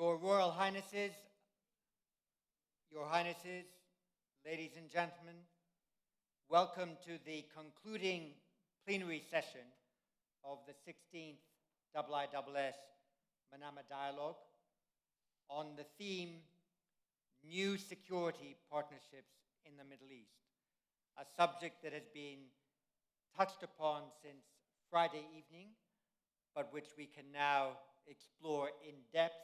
Your Royal Highnesses, Your Highnesses, ladies and gentlemen, welcome to the concluding plenary session of the 16th IISS Manama Dialogue on the theme New Security Partnerships in the Middle East, a subject that has been touched upon since Friday evening, but which we can now explore in depth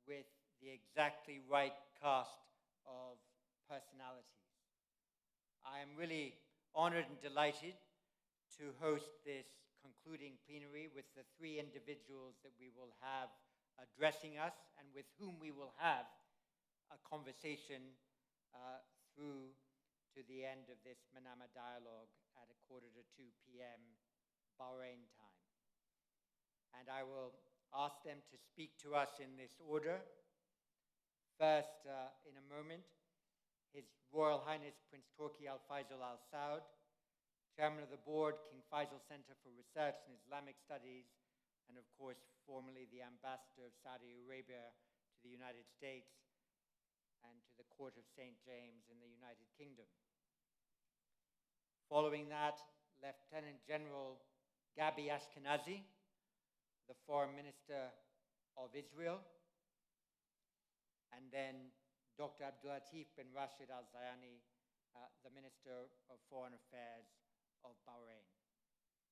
with the exactly right cast of personalities. I am really honored and delighted to host this concluding plenary with the three individuals that we will have addressing us and with whom we will have a conversation through to the end of this Manama dialogue at 1:45 p.m. Bahrain time. And I will ask them to speak to us in this order. First, in a moment, His Royal Highness Prince Turki Al Faisal Al Saud, Chairman of the Board, King Faisal Center for Research and Islamic Studies, and of course, formerly the Ambassador of Saudi Arabia to the United States and to the Court of St. James in the United Kingdom. Following that, Lieutenant General Gabi Ashkenazi, the Foreign Minister of Israel, and then Dr. Abdullatif bin Rashid Al Zayani, the Minister of Foreign Affairs of Bahrain.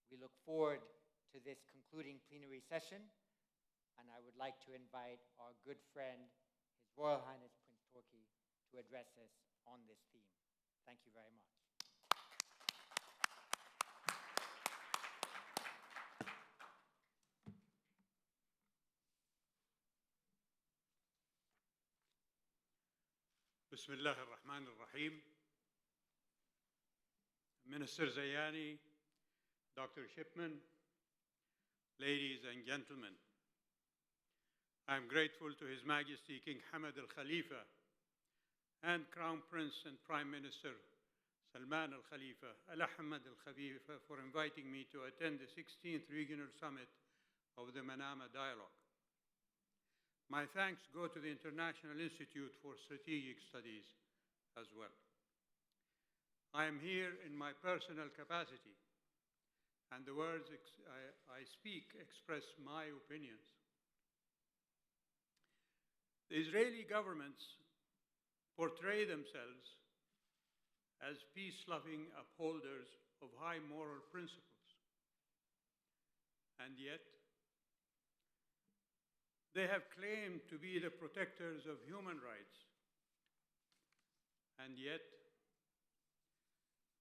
We look forward to this concluding plenary session, and I would like to invite our good friend, His Royal Highness Prince Turki, to address us on this theme. Thank you very much. Bismillah ar-Rahman ar-Rahim. Minister Zayani, Dr. Shipman, ladies and gentlemen, I am grateful to His Majesty King Hamad al-Khalifa and Crown Prince and Prime Minister Salman al-Khalifa, Al-Ahmad al-Khalifa, for inviting me to attend the 16th Regional Summit of the Manama Dialogue. My thanks go to the International Institute for Strategic Studies as well. I am here in my personal capacity, and the words I speak express my opinions. The Israeli governments portray themselves as peace-loving upholders of high moral principles, and yet they have claimed to be the protectors of human rights, and yet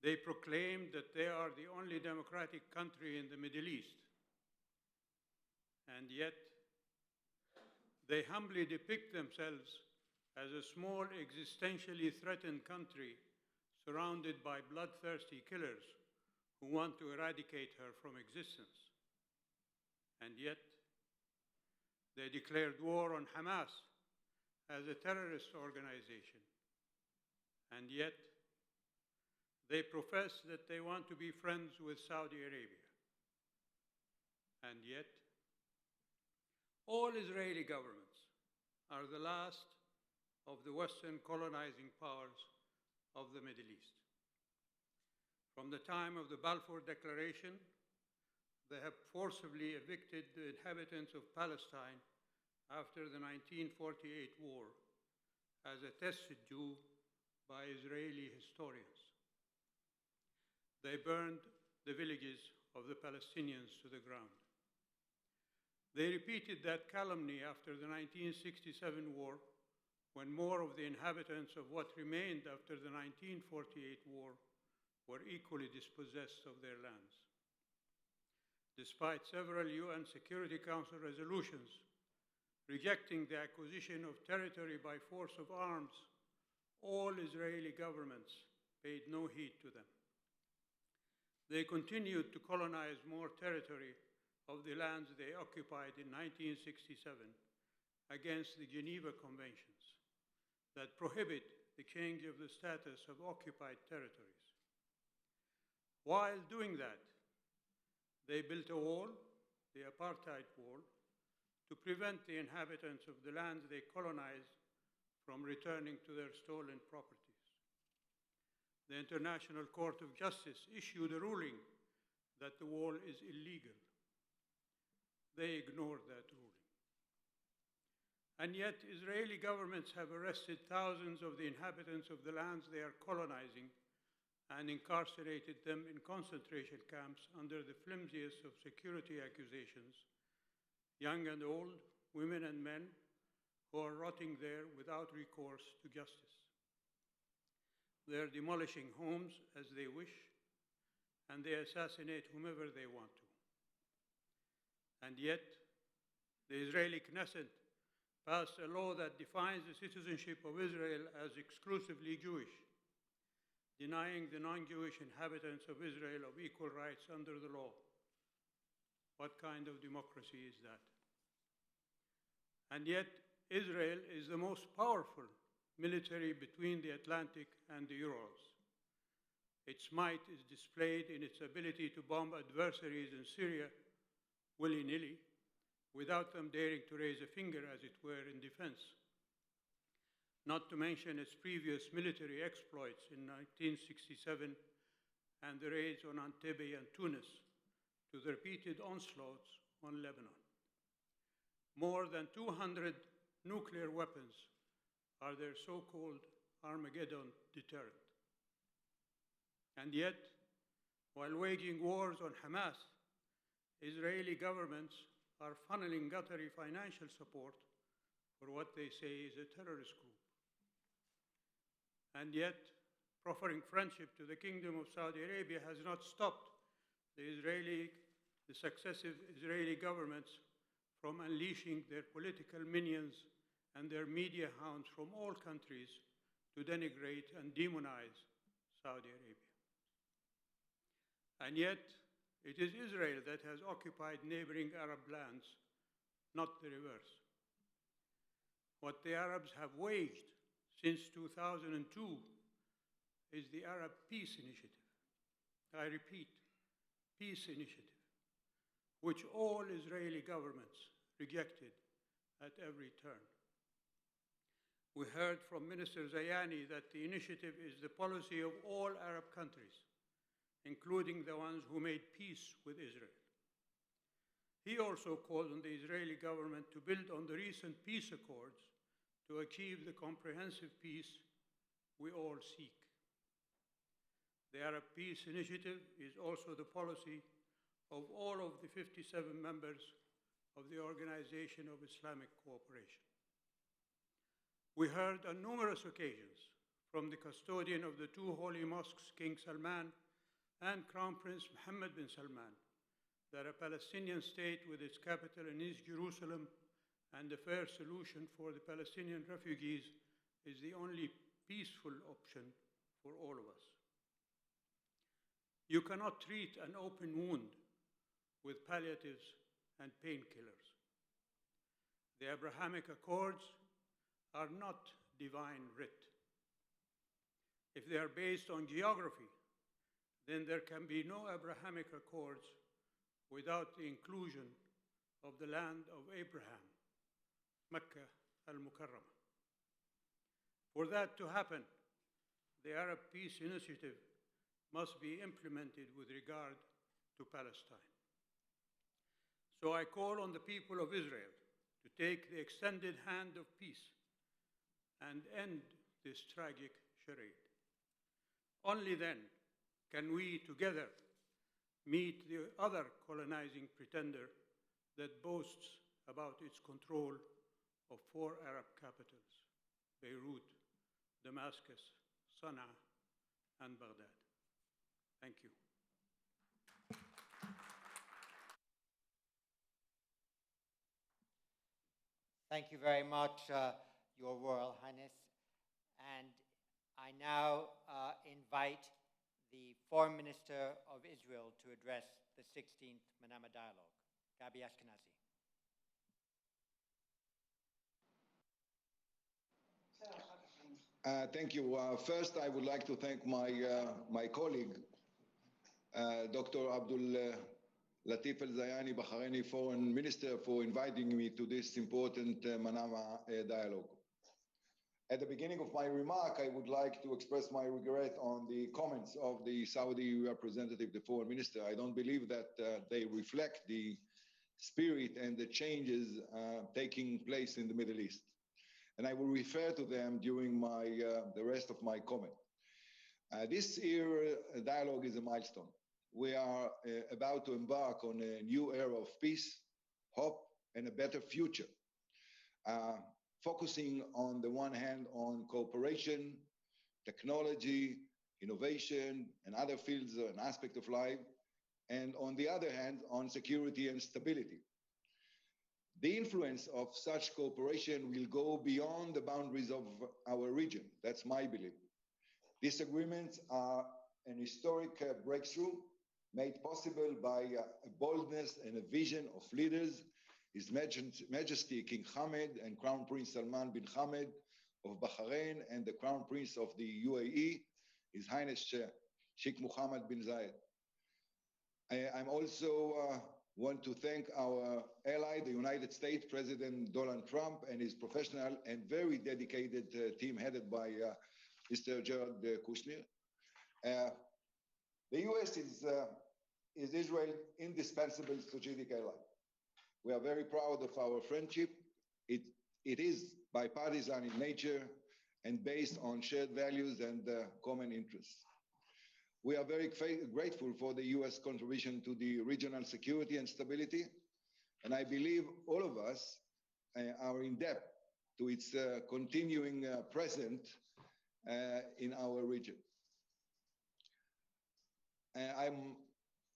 they proclaim that they are the only democratic country in the Middle East, and yet they humbly depict themselves as a small, existentially threatened country surrounded by bloodthirsty killers who want to eradicate her from existence. And yet, they declared war on Hamas as a terrorist organization. And yet, they profess that they want to be friends with Saudi Arabia. And yet, all Israeli governments are the last of the Western colonizing powers of the Middle East. From the time of the Balfour Declaration, they have forcibly evicted the inhabitants of Palestine after the 1948 war, as attested to by Israeli historians. They burned the villages of the Palestinians to the ground. They repeated that calumny after the 1967 war, when more of the inhabitants of what remained after the 1948 war were equally dispossessed of their lands. Despite several UN Security Council resolutions rejecting the acquisition of territory by force of arms, all Israeli governments paid no heed to them. They continued to colonize more territory of the lands they occupied in 1967 against the Geneva Conventions that prohibit the change of the status of occupied territories. While doing that, they built a wall, the apartheid wall, to prevent the inhabitants of the lands they colonized from returning to their stolen properties. The International Court of Justice issued a ruling that the wall is illegal. They ignored that ruling. And yet, Israeli governments have arrested thousands of the inhabitants of the lands they are colonizing and incarcerated them in concentration camps under the flimsiest of security accusations, young and old, women and men, who are rotting there without recourse to justice. They are demolishing homes as they wish, and they assassinate whomever they want to. And yet, the Israeli Knesset passed a law that defines the citizenship of Israel as exclusively Jewish, denying the non-Jewish inhabitants of Israel of equal rights under the law. What kind of democracy is that? And yet, Israel is the most powerful military between the Atlantic and the Urals. Its might is displayed in its ability to bomb adversaries in Syria willy-nilly, without them daring to raise a finger, as it were, in defense. Not to mention its previous military exploits in 1967 and the raids on Entebbe and Tunis, to the repeated onslaughts on Lebanon. More than 200 nuclear weapons are their so-called Armageddon deterrent. And yet, while waging wars on Hamas, Israeli governments are funneling Qatari financial support for what they say is a terrorist group. And yet, proffering friendship to the Kingdom of Saudi Arabia has not stopped the successive Israeli governments from unleashing their political minions and their media hounds from all countries to denigrate and demonize Saudi Arabia. And yet, it is Israel that has occupied neighboring Arab lands, not the reverse. What the Arabs have waged since 2002 is the Arab Peace Initiative. I repeat, Peace Initiative, which all Israeli governments rejected at every turn. We heard from Minister Zayani that the initiative is the policy of all Arab countries, including the ones who made peace with Israel. He also called on the Israeli government to build on the recent peace accords to achieve the comprehensive peace we all seek. The Arab Peace Initiative is also the policy of all of the 57 members of the Organization of Islamic Cooperation. We heard on numerous occasions from the custodian of the two holy mosques, King Salman, and Crown Prince Mohammed bin Salman, that a Palestinian state with its capital in East Jerusalem and a fair solution for the Palestinian refugees is the only peaceful option for all of us. You cannot treat an open wound with palliatives and painkillers. The Abrahamic Accords are not divine writ. If they are based on geography, then there can be no Abrahamic Accords without the inclusion of the land of Abraham, Mecca al-Mukarramah. For that to happen, the Arab Peace Initiative must be implemented with regard to Palestine. So I call on the people of Israel to take the extended hand of peace and end this tragic charade. Only then can we together meet the other colonizing pretender that boasts about its control of 4 Arab capitals: Beirut, Damascus, Sana'a, and Baghdad. Thank you. Thank you very much, Your Royal Highness. And I now invite the Foreign Minister of Israel to address the 16th Manama Dialogue. Gabi Ashkenazi. Thank you. First, I would like to thank my colleague, Dr. Latif Zayani, Bahraini Foreign Minister, for inviting me to this important Manama dialogue. At the beginning of my remark, I would like to express my regret on the comments of the Saudi representative, the foreign minister. I don't believe that they reflect the spirit and the changes taking place in the Middle East. And I will refer to them during the rest of my comment. This year dialogue is a milestone. We are about to embark on a new era of peace, hope, and a better future. Focusing on the one hand on cooperation, technology, innovation, and other fields and aspects of life, and on the other hand on security and stability. The influence of such cooperation will go beyond the boundaries of our region. That's my belief. These agreements are an historic breakthrough made possible by a boldness and a vision of leaders, His Majesty King Hamad and Crown Prince Salman bin Hamad of Bahrain and the Crown Prince of the UAE, His Highness Sheikh Mohammed bin Zayed. I'm also want to thank our ally, the United States, President Donald Trump, and his professional and very dedicated team headed by Mr. Jared Kushner. The U.S. is Israel's indispensable strategic ally. We are very proud of our friendship. It is bipartisan in nature and based on shared values and common interests. We are very grateful for the U.S. contribution to the regional security and stability, and I believe all of us are in debt to its continuing presence in our region. I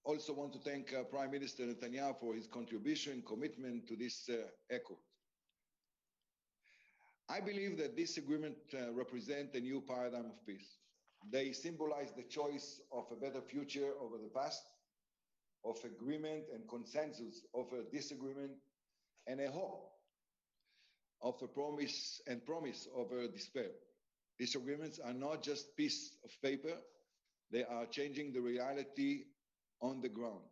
also want to thank Prime Minister Netanyahu for his contribution, commitment to this accord. I believe that this agreement represents a new paradigm of peace. They symbolize the choice of a better future over the past, of agreement and consensus over disagreement, and a hope of a promise over despair. These agreements are not just piece of paper, they are changing the reality on the ground.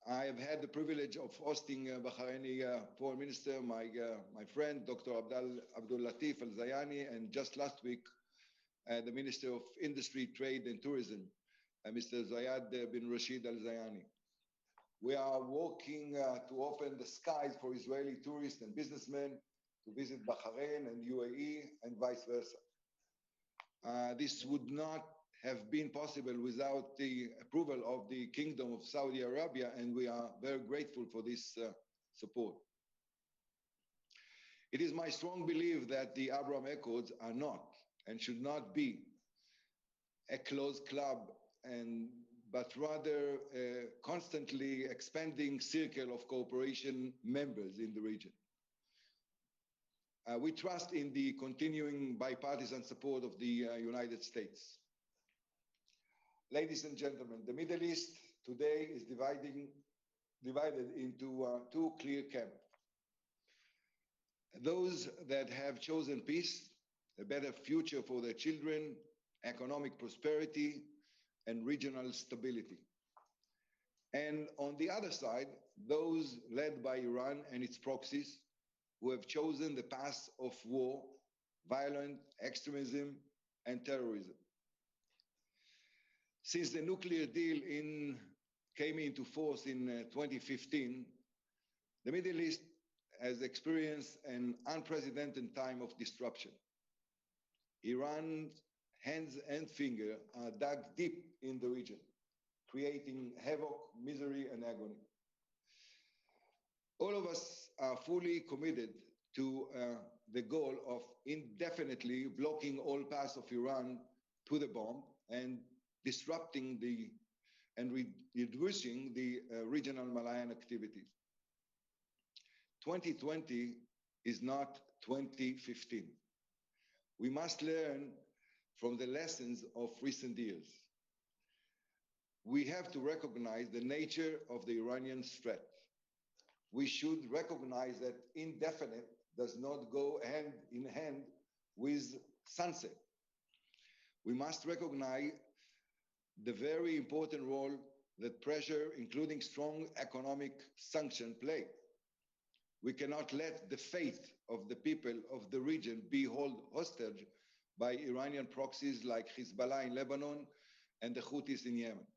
I have had the privilege of hosting Bahraini Foreign Minister, my friend, Dr. Abdullatif Zayani, and just last week, the Minister of Industry, Trade and Tourism, Mr. Zayad bin Rashid Zayani. We are working to open the skies for Israeli tourists and businessmen to visit Bahrain and UAE and vice versa. This would not have been possible without the approval of the Kingdom of Saudi Arabia, and we are very grateful for this support. It is my strong belief that the Abraham Accords are not and should not be a closed club, but rather a constantly expanding circle of cooperation members in the region. We trust in the continuing bipartisan support of the United States. Ladies and gentlemen, the Middle East today is divided into two clear camps. Those that have chosen peace, a better future for their children, economic prosperity, and regional stability. And on the other side, those led by Iran and its proxies, who have chosen the path of war, violent extremism, and terrorism. Since the nuclear deal came into force in 2015, the Middle East has experienced an unprecedented time of disruption. Iran's hands and fingers are dug deep in the region, creating havoc, misery, and agony. All of us are fully committed to the goal of indefinitely blocking all paths of Iran to the bomb and disrupting and reducing the regional malign activities. 2020 is not 2015. We must learn from the lessons of recent years. We have to recognize the nature of the Iranian threat. We should recognize that indefinite does not go hand in hand with sunset. We must recognize the very important role that pressure, including strong economic sanction, play. We cannot let the faith of the people of the region be held hostage by Iranian proxies like Hezbollah in Lebanon and the Houthis in Yemen.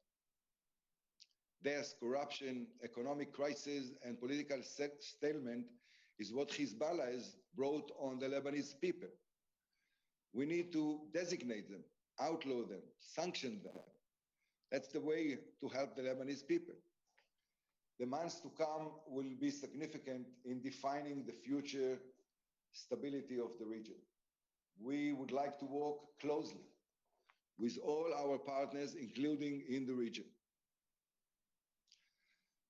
There's corruption, economic crisis, and political stalemate is what Hezbollah has brought on the Lebanese people. We need to designate them, outlaw them, sanction them. That's the way to help the Lebanese people. The months to come will be significant in defining the future stability of the region. We would like to work closely with all our partners, including in the region.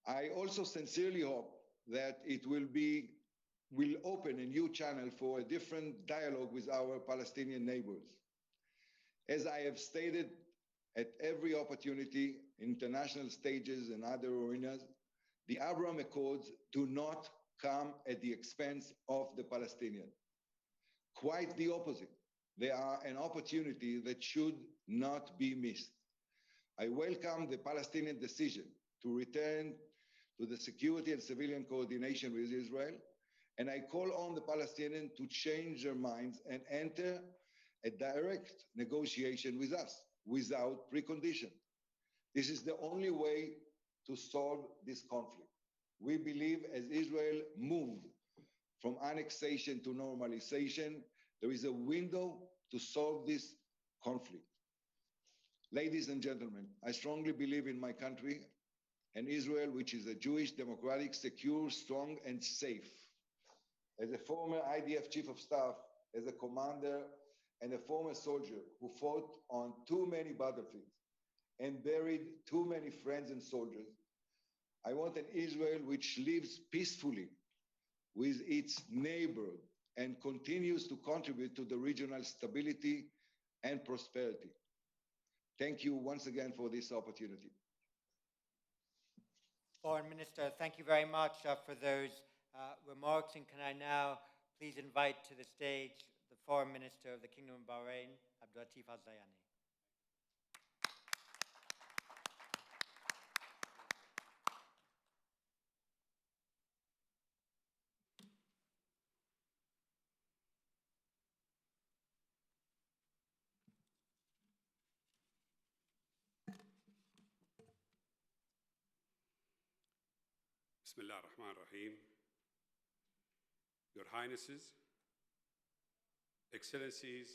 I also sincerely hope that it will open a new channel for a different dialogue with our Palestinian neighbors. As I have stated at every opportunity, international stages and other arenas, the Abraham Accords do not come at the expense of the Palestinians. Quite the opposite. They are an opportunity that should not be missed. I welcome the Palestinian decision to return to the security and civilian coordination with Israel, and I call on the Palestinians to change their minds and enter a direct negotiation with us without precondition. This is the only way to solve this conflict. We believe as Israel moved from annexation to normalization, there is a window to solve this conflict. Ladies and gentlemen, I strongly believe in my country and Israel, which is a Jewish, democratic, secure, strong, and safe. As a former IDF chief of staff, as a commander, and a former soldier who fought on too many battlefields and buried too many friends and soldiers, I want an Israel which lives peacefully with its neighbor and continues to contribute to the regional stability and prosperity. Thank you once again for this opportunity. Foreign Minister, thank you very much for those remarks. And can I now please invite to the stage the Foreign Minister of the Kingdom of Bahrain, Abdullatif Zayani. Bismillah ar-Rahman ar-Rahim. Your Highnesses, Excellencies,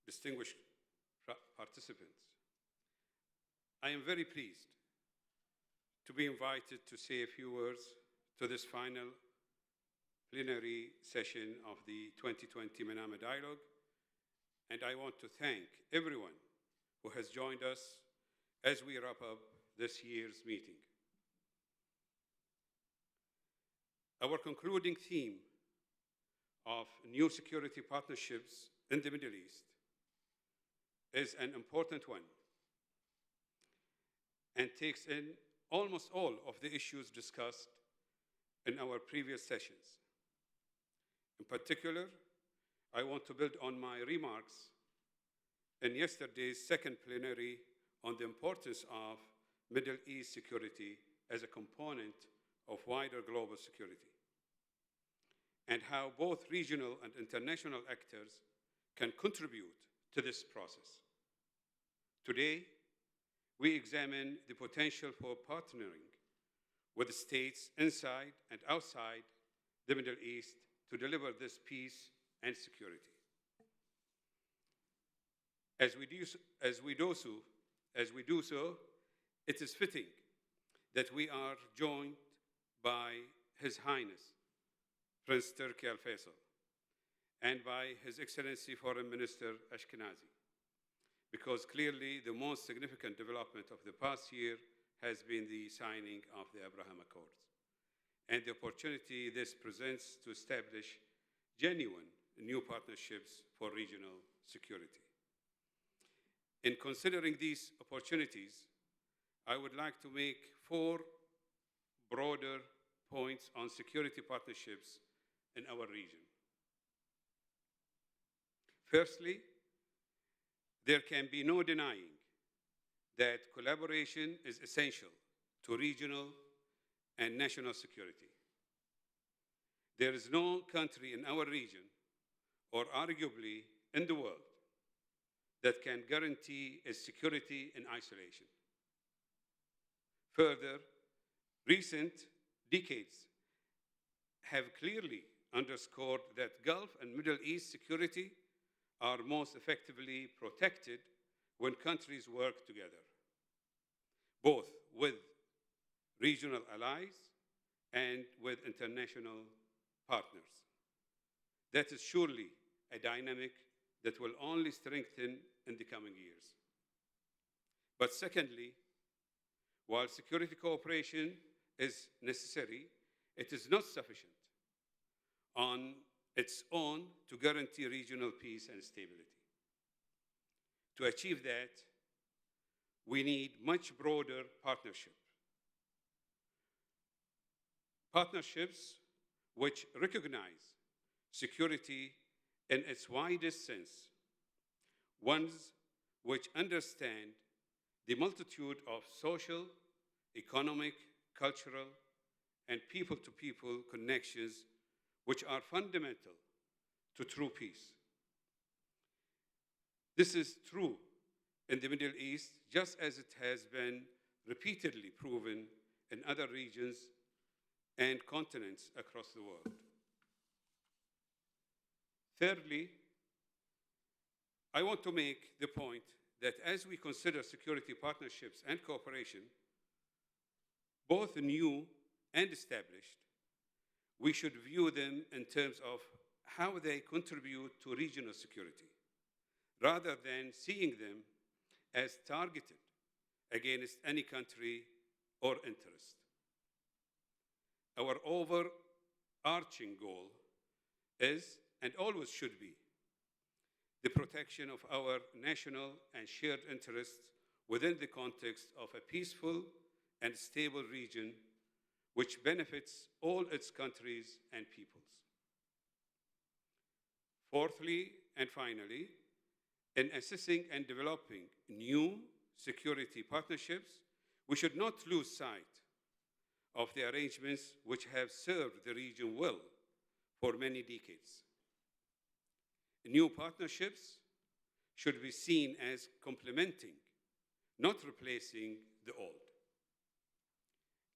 distinguished participants, I am very pleased to be invited to say a few words to this final plenary session of the 2020 Manama Dialogue, and I want to thank everyone who has joined us as we wrap up this year's meeting. Our concluding theme of new security partnerships in the Middle East is an important one and takes in almost all of the issues discussed in our previous sessions. In particular, I want to build on my remarks in yesterday's second plenary on the importance of Middle East security as a component of wider global security, and how both regional and international actors can contribute to this process. Today, we examine the potential for partnering with states inside and outside the Middle East to deliver this peace and security. As we do so, it is fitting that we are joined by His Highness, Prince Turki Faisal, and by His Excellency Foreign Minister Ashkenazi, because clearly the most significant development of the past year has been the signing of the Abraham Accords, and the opportunity this presents to establish genuine new partnerships for regional security. In considering these opportunities, I would like to make four broader points on security partnerships in our region. Firstly, there can be no denying that collaboration is essential to regional and national security. There is no country in our region, or arguably in the world, that can guarantee its security in isolation. Further, recent decades have clearly underscored that Gulf and Middle East security are most effectively protected when countries work together, both with regional allies and with international partners. That is surely a dynamic that will only strengthen in the coming years. But secondly, while security cooperation is necessary, it is not sufficient on its own to guarantee regional peace and stability. To achieve that, we need much broader partnership. Partnerships which recognize security in its widest sense, ones which understand the multitude of social, economic, cultural, and people-to-people connections which are fundamental to true peace. This is true in the Middle East, just as it has been repeatedly proven in other regions and continents across the world. Thirdly, I want to make the point that as we consider security partnerships and cooperation, both new and established, we should view them in terms of how they contribute to regional security, rather than seeing them as targeted against any country or interest. Our overarching goal is, and always should be, the protection of our national and shared interests within the context of a peaceful and stable region which benefits all its countries and peoples. Fourthly, and finally, in assessing and developing new security partnerships, we should not lose sight of the arrangements which have served the region well for many decades. New partnerships should be seen as complementing, not replacing the old.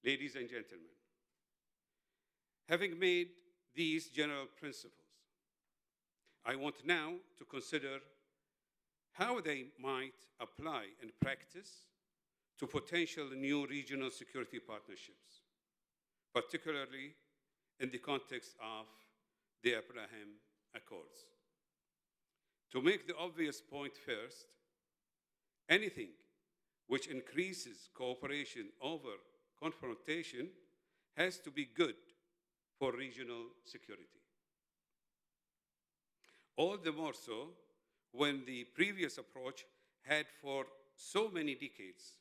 Ladies and gentlemen, having made these general principles, I want now to consider how they might apply in practice to potential new regional security partnerships, particularly in the context of the Abraham Accords. To make the obvious point first, anything which increases cooperation over confrontation has to be good for regional security. All the more so when the previous approach had for so many decades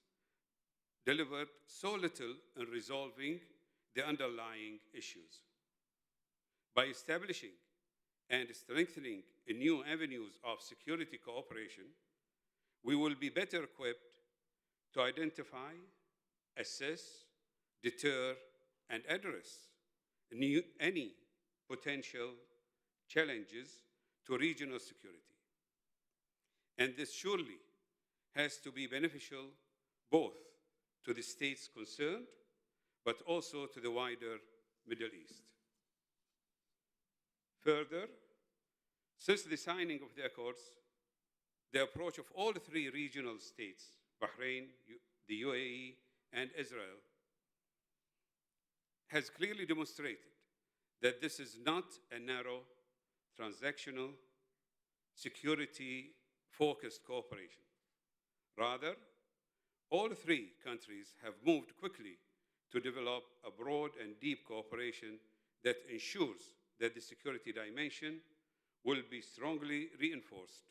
delivered so little in resolving the underlying issues. By establishing and strengthening new avenues of security cooperation, we will be better equipped to identify, assess, deter, and address any potential challenges to regional security. And this surely has to be beneficial both to the states concerned, but also to the wider Middle East. Further, since the signing of the accords, the approach of all three regional states, Bahrain, the UAE, and Israel, has clearly demonstrated that this is not a narrow, transactional, security-focused cooperation. Rather, all three countries have moved quickly to develop a broad and deep cooperation that ensures that the security dimension will be strongly reinforced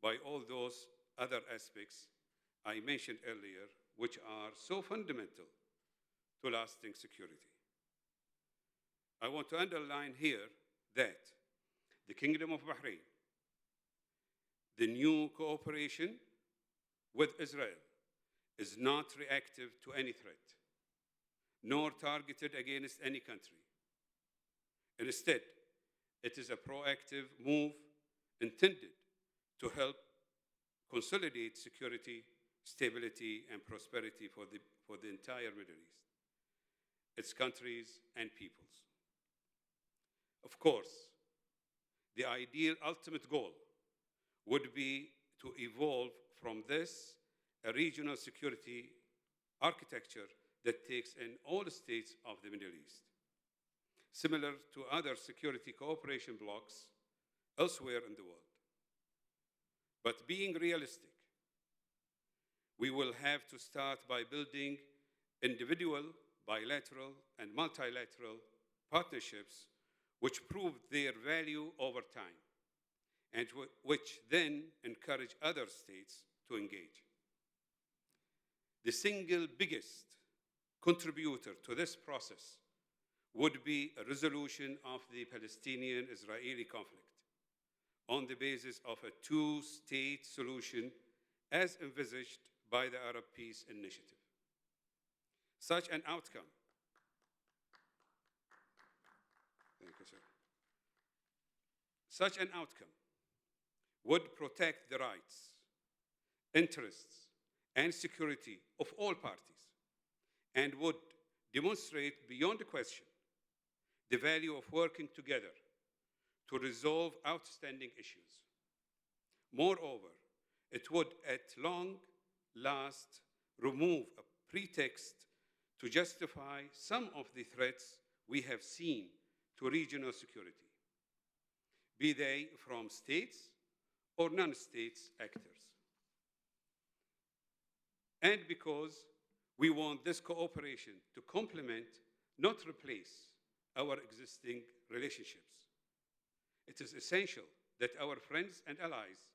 by all those other aspects I mentioned earlier, which are so fundamental to lasting security. I want to underline here that the Kingdom of Bahrain, the new cooperation with Israel, is not reactive to any threat, nor targeted against any country. Instead, it is a proactive move intended to help consolidate security, stability, and prosperity for the entire Middle East, its countries and peoples. Of course, the ideal ultimate goal would be to evolve from this a regional security architecture that takes in all states of the Middle East, similar to other security cooperation blocs elsewhere in the world. But being realistic, we will have to start by building individual, bilateral, and multilateral partnerships which prove their value over time and which then encourage other states to engage. The single biggest contributor to this process would be a resolution of the Palestinian-Israeli conflict on the basis of a two-state solution as envisaged by the Arab Peace Initiative. Such an outcome, thank you, sir. Such an outcome would protect the rights, interests, and security of all parties, and would demonstrate beyond question the value of working together to resolve outstanding issues. Moreover, it would at long last remove a pretext to justify some of the threats we have seen to regional security, be they from states or non-state actors. And because we want this cooperation to complement, not replace, our existing relationships, it is essential that our friends and allies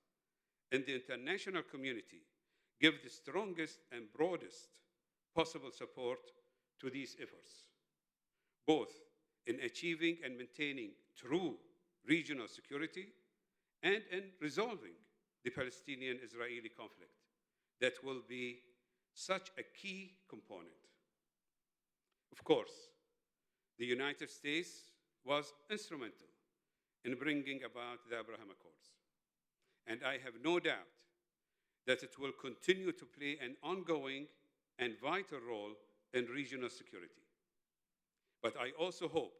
in the international community give the strongest and broadest possible support to these efforts, both in achieving and maintaining true regional security and in resolving the Palestinian-Israeli conflict that will be such a key component. Of course, the United States was instrumental in bringing about the Abraham Accords, and I have no doubt that it will continue to play an ongoing and vital role in regional security. But I also hope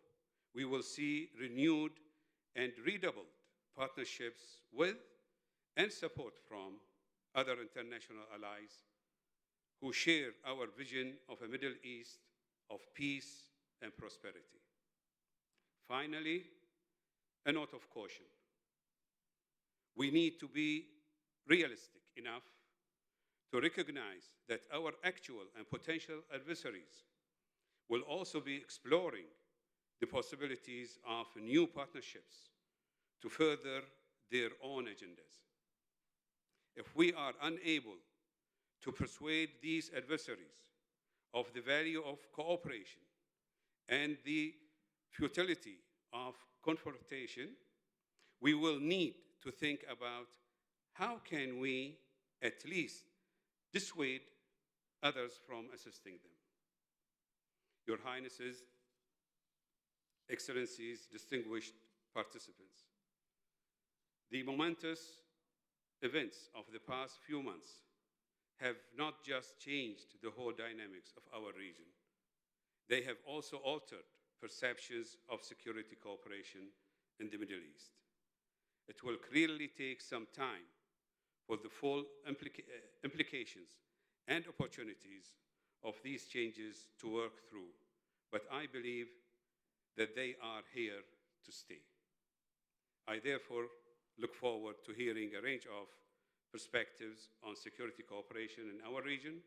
we will see renewed and redoubled partnerships with and support from other international allies who share our vision of a Middle East of peace and prosperity. Finally, a note of caution. We need to be realistic enough to recognize that our actual and potential adversaries will also be exploring the possibilities of new partnerships to further their own agendas. If we are unable to persuade these adversaries of the value of cooperation and the futility of confrontation, we will need to think about how can we at least dissuade others from assisting them. Your Highnesses, Excellencies, distinguished participants, the momentous events of the past few months have not just changed the whole dynamics of our region, they have also altered perceptions of security cooperation in the Middle East. It will clearly take some time for the full implications and opportunities of these changes to work through, but I believe that they are here to stay. I therefore look forward to hearing a range of perspectives on security cooperation in our region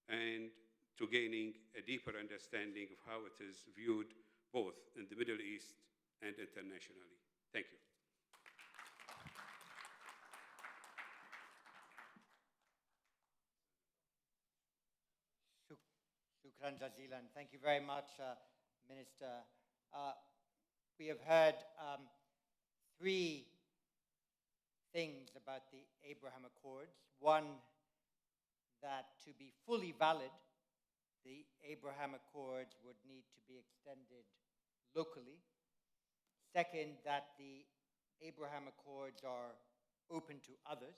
and to gaining a deeper understanding of how it is viewed both in the Middle East and internationally. Thank you. Shukran jazilan. Thank you very much, Minister. We have heard three things about the Abraham Accords. One, that to be fully valid, the Abraham Accords would need to be extended locally. Second, that the Abraham Accords are open to others.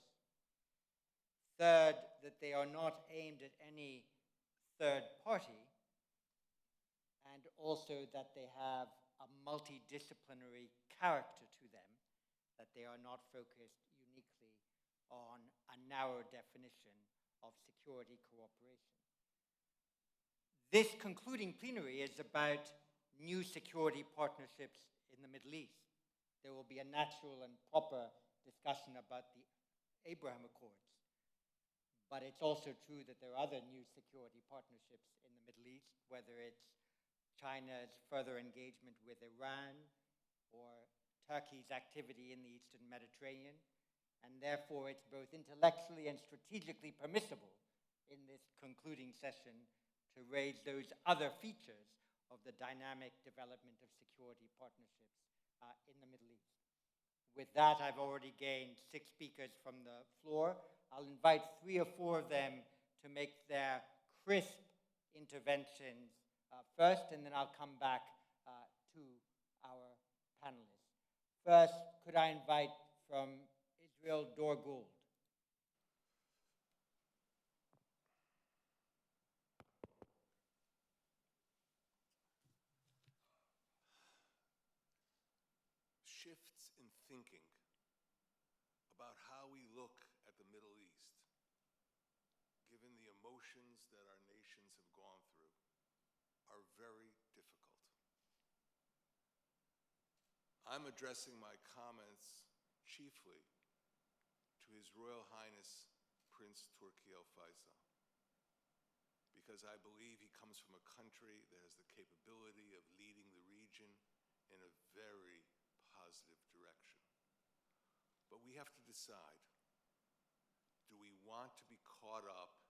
Third, that they are not aimed at any third party. And also that they have a multidisciplinary character to them, that they are not focused uniquely on a narrow definition of security cooperation. This concluding plenary is about new security partnerships in the Middle East. There will be a natural and proper discussion about the Abraham Accords. But it's also true that there are other new security partnerships in the Middle East, whether it's China's further engagement with Iran or Turkey's activity in the Eastern Mediterranean. And therefore, it's both intellectually and strategically permissible in this concluding session to raise those other features of the dynamic development of security partnerships in the Middle East. With that, I've already gained 6 speakers from the floor. I'll invite 3 or 4 of them to make their crisp interventions first, and then I'll come back to our panelists. First, could I invite from Israel, Dor Gould? Shifts in thinking about how we look at the Middle East, given the emotions that our nations have gone through, are very difficult. I'm addressing my comments chiefly to His Royal Highness Prince Turki Al Faisal, because I believe he comes from a country that has the capability of leading the region in a very positive direction. But we have to decide, do we want to be caught up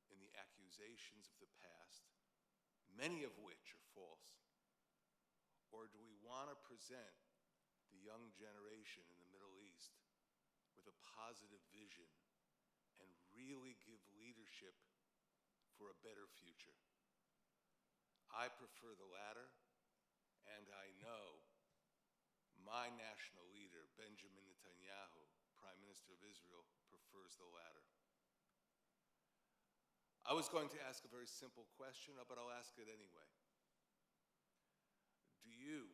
in the accusations of the past, many of which are false, or do we want to present the young generation in the Middle East with a positive vision and really give leadership for a better future? I prefer the latter, and I know my national leader, Benjamin Netanyahu, Prime Minister of Israel, prefers the latter. I was going to ask a very simple question, but I'll ask it anyway. Do you,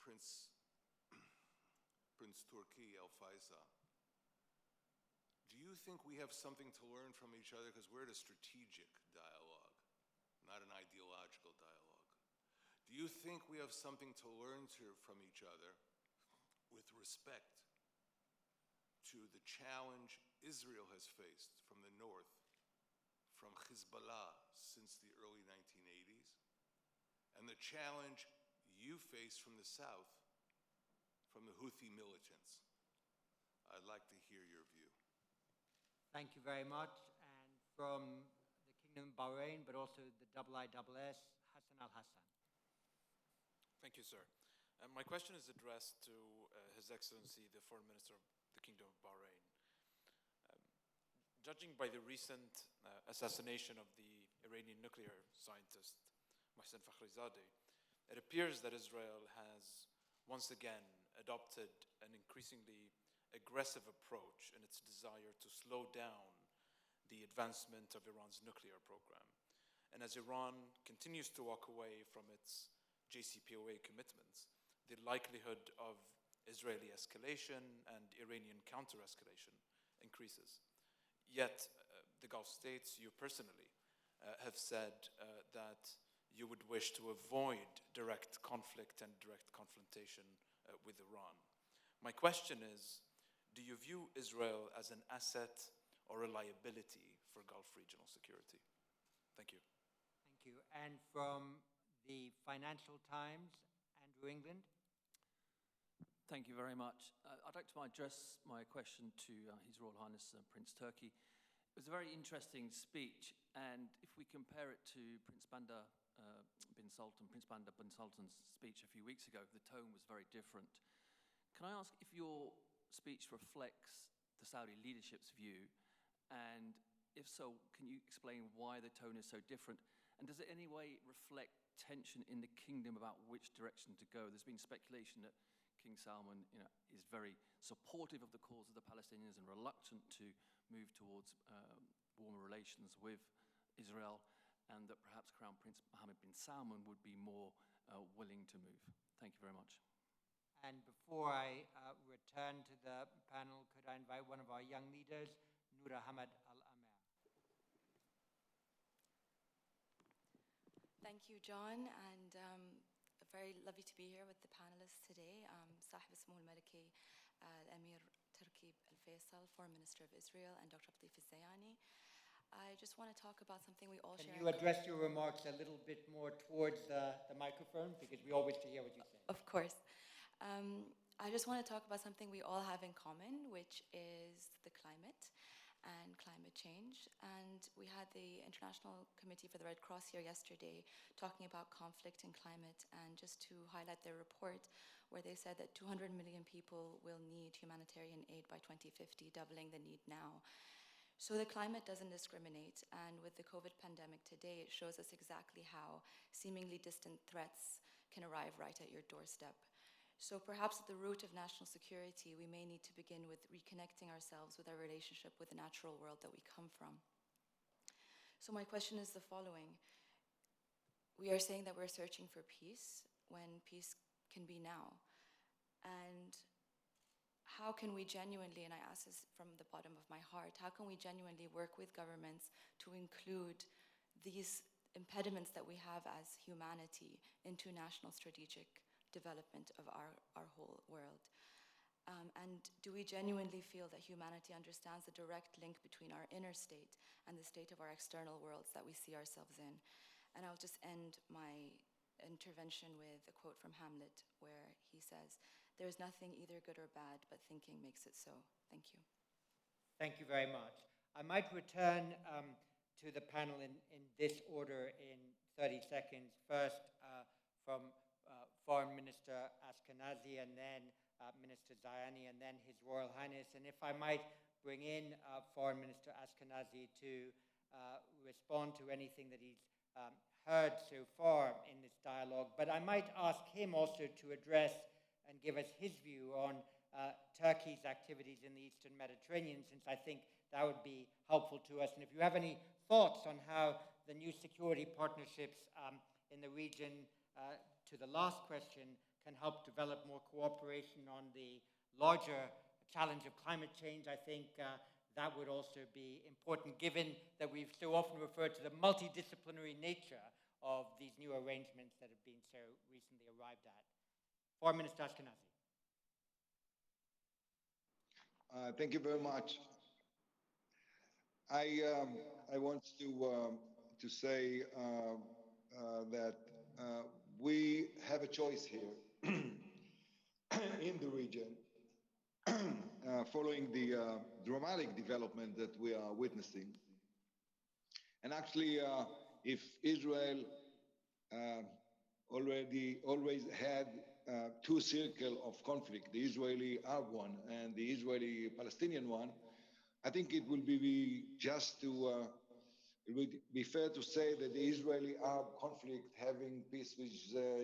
Prince Turki Al Faisal, do you think we have something to learn from each other? Because we're at a strategic dialogue, not an ideological dialogue. Do you think we have something to learn from each other with respect to the challenge Israel has faced from the north, from Hezbollah since the early 1980s, and the challenge you face from the south, from the Houthi militants? I'd like to hear your view. Thank you very much. And from the Kingdom of Bahrain, but also the IISS, Hassan Al-Hassan. Thank you, sir. My question is addressed to His Excellency, the Foreign Minister of the Kingdom of Bahrain. Judging by the recent assassination of the Iranian nuclear scientist, Mohsen Fakhrizadeh, it appears that Israel has once again adopted an increasingly aggressive approach in its desire to slow down the advancement of Iran's nuclear program. And as Iran continues to walk away from its JCPOA commitments, the likelihood of Israeli escalation and Iranian counter-escalation increases. Yet, the Gulf states, you personally, have said that you would wish to avoid direct conflict and direct confrontation with Iran. My question is, do you view Israel as an asset or a liability for Gulf regional security? Thank you. Thank you. And from the Financial Times, Andrew England. Thank you very much. I'd like to address my question to His Royal Highness Prince Turki. It was a very interesting speech, and if we compare it to Prince Bandar bin Sultan's speech a few weeks ago, the tone was very different. Can I ask if your speech reflects the Saudi leadership's view? And if so, can you explain why the tone is so different? And does it in any way reflect tension in the kingdom about which direction to go? There's been speculation that King Salman, is very supportive of the cause of the Palestinians and reluctant to move towards warmer relations with Israel, and that perhaps Crown Prince Mohammed bin Salman would be more willing to move. Thank you very much. And before I return to the panel, could I invite one of our young leaders, Noor Ahmed Al-Amer. Thank you, John, and very lovely to be here with the panelists today. صاحب اسمه الملكي الأمير Turki Faisal, Foreign Minister of Israel, and Dr. Abdullatif Zayani. I just want to talk about something we all share. Can you address your remarks a little bit more towards the microphone, because we all wish to hear what you say. Of course. I just want to talk about something we all have in common, which is the climate and climate change. And we had the International Committee for the Red Cross here yesterday talking about conflict and climate, and just to highlight their report where they said that 200 million people will need humanitarian aid by 2050, doubling the need now. So the climate doesn't discriminate, and with the COVID pandemic today, it shows us exactly how seemingly distant threats can arrive right at your doorstep. So perhaps at the root of national security, we may need to begin with reconnecting ourselves with our relationship with the natural world that we come from. So my question is the following. We are saying that we're searching for peace when peace can be now. And how can we genuinely, and I ask this from the bottom of my heart, how can we genuinely work with governments to include these impediments that we have as humanity into national strategic development of our whole world? And do we genuinely feel that humanity understands the direct link between our inner state and the state of our external worlds that we see ourselves in? And I'll just end my intervention with a quote from Hamlet, where he says, "There's nothing either good or bad, but thinking makes it so." Thank you. Thank you very much. I might return to the panel in this order in 30 seconds. First, from Foreign Minister Ashkenazi, and then Minister Zayani, and then His Royal Highness. And if I might bring in Foreign Minister Ashkenazi to respond to anything that he's heard so far in this dialogue. But I might ask him also to address and give us his view on Turkey's activities in the Eastern Mediterranean, since I think that would be helpful to us. And if you have any thoughts on how the new security partnerships in the region, to the last question, can help develop more cooperation on the larger challenge of climate change, I think that would also be important, given that we've so often referred to the multidisciplinary nature of these new arrangements that have been so recently arrived at. Foreign Minister Ashkenazi. Thank you very much. I want to say that we have a choice here in the region following the dramatic development that we are witnessing. And actually, if Israel always had two circles of conflict, the Israeli-Arab one and the Israeli-Palestinian one, I think it will be just to it would be fair to say that the Israeli-Arab conflict, having peace with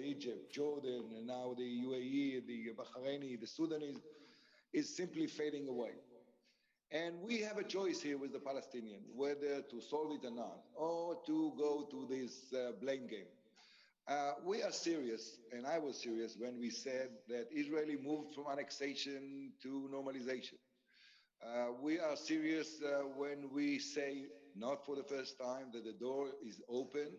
Egypt, Jordan, and now the UAE, the Bahraini, the Sudanese, is simply fading away. And we have a choice here with the Palestinians, whether to solve it or not, or to go to this blame game. We are serious, and I was serious when we said that Israeli moved from annexation to normalization. We are serious when we say, not for the first time, that the door is open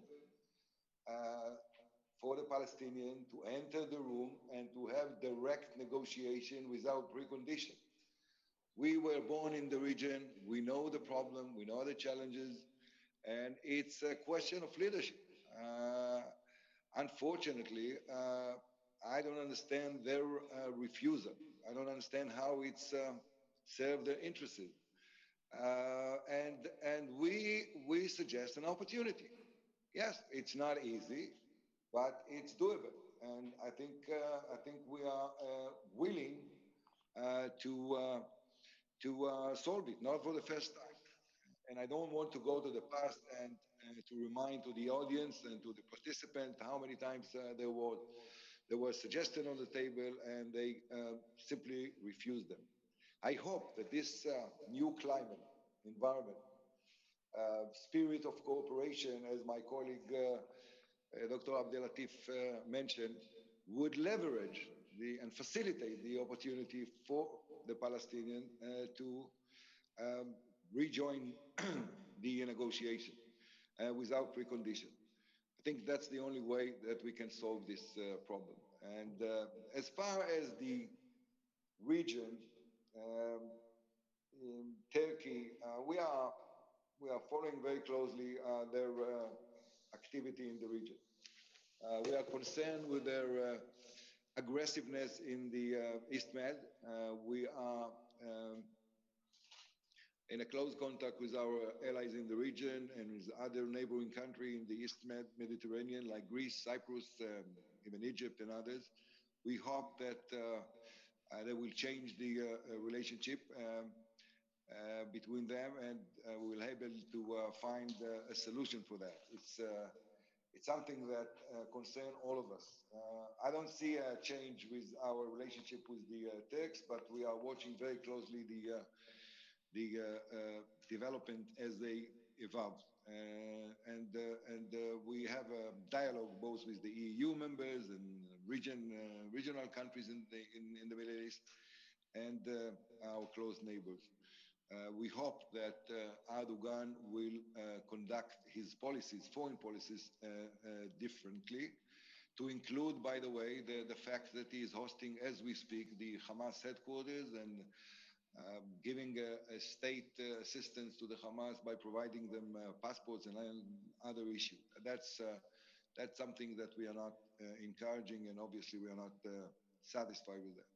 for the Palestinian to enter the room and to have direct negotiation without precondition. We were born in the region, we know the problem, we know the challenges, and it's a question of leadership. Unfortunately, I don't understand their refusal. I don't understand how it's served their interests. And we suggest an opportunity. Yes, it's not easy, but it's doable. And I think we are willing to solve it, not for the first time. And I don't want to go to the past and to remind to the audience and to the participant how many times there was suggestion on the table and they simply refused them. I hope that this new climate, environment, spirit of cooperation, as my colleague Dr. Abdullatif mentioned, would leverage and facilitate the opportunity for the Palestinian to um, rejoin the negotiation without precondition. I think that's the only way that we can solve this problem. And as far as the region, um, in Turkey, we are following very closely their activity in the region. We are concerned with their aggressiveness in the ISTMED. We are in a close contact with our allies in the region and with other neighboring countries in the East Mediterranean, like Greece, Cyprus, even Egypt and others. We hope that they will change the relationship between them and we will be able to find a solution for that. It's something that concerns all of us. I don't see a change with our relationship with the Turks, but we are watching very closely the development as they evolve. We have a dialogue both with the EU members and regional countries in the Middle East and our close neighbors. We hope that Erdogan will conduct his policies, foreign policies, differently, to include, by the way, the fact that he is hosting, as we speak, the Hamas headquarters and giving a state assistance to the Hamas by providing them passports and other issues. That's something that we are not encouraging, and obviously we are not satisfied with that.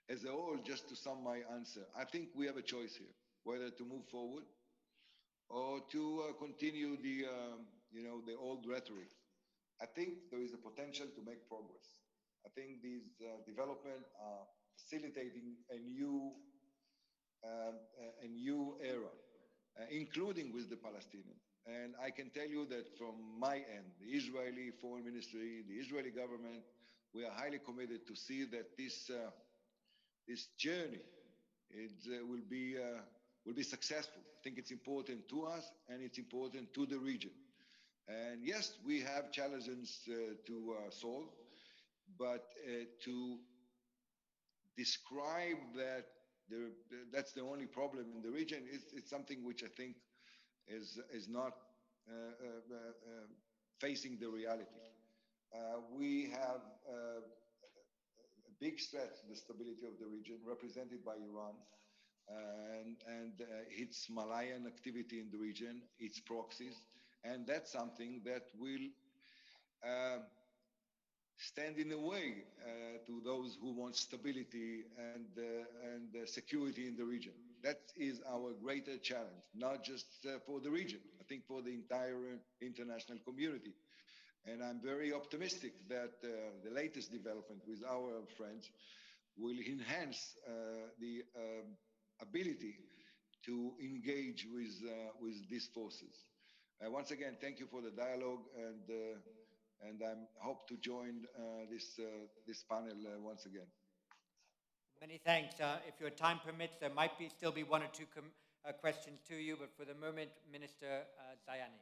As a whole, just to sum my answer, I think we have a choice here, whether to move forward or to continue the old rhetoric. I think there is a potential to make progress. I think these developments are facilitating a new era, including with the Palestinians. And I can tell you that from my end, the Israeli Foreign Ministry, the Israeli government, we are highly committed to see that this journey will be successful. I think it's important to us and it's important to the region. And yes, we have challenges to solve, but to describe that that's the only problem in the region, it's something which I think is not facing the reality. We have a big threat to the stability of the region, represented by Iran, and its Malayan activity in the region, its proxies, and that's something that will stand in the way to those who want stability and security in the region. That is our greater challenge, not just for the region, I think for the entire international community. And I'm very optimistic that the latest development with our friends will enhance the ability to engage with these forces. Once again, thank you for the dialogue, and I hope to join this panel once again. Many thanks. If your time permits, there might still be one or two questions to you, but for the moment, Minister Zayani.